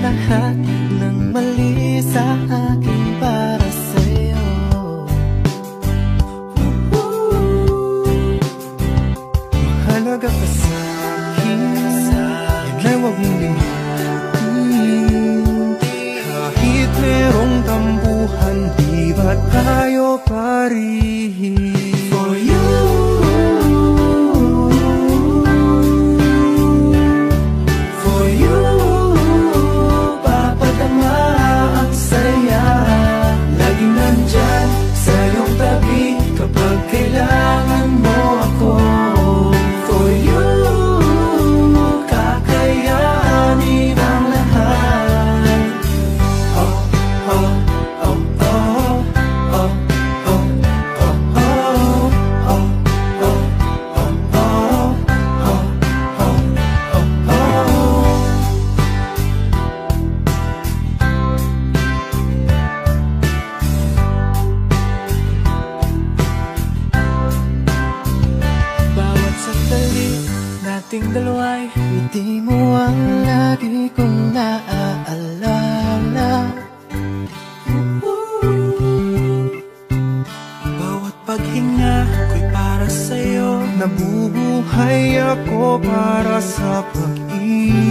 lahat ng mali sa akin para sa'yo. Mahalaga ka sa'kin, yun ay huwag mong limutin. Kahit merong tambuhan, di ba tayo parihin? For you, for you, papadama ang saya. Laging nandyan sa iyong tabi kapag kailangan mo ako. For you, kakayanin ang lahat. Oh, oh, oh, oh, oh, oh, oh, oh, oh, bawat sandali nating dalawa'y ngiti mo ang lagi kong naaalala. Bawat paghinga ko'y para sa'yo, nabubuhay ako para sa pag-ibig.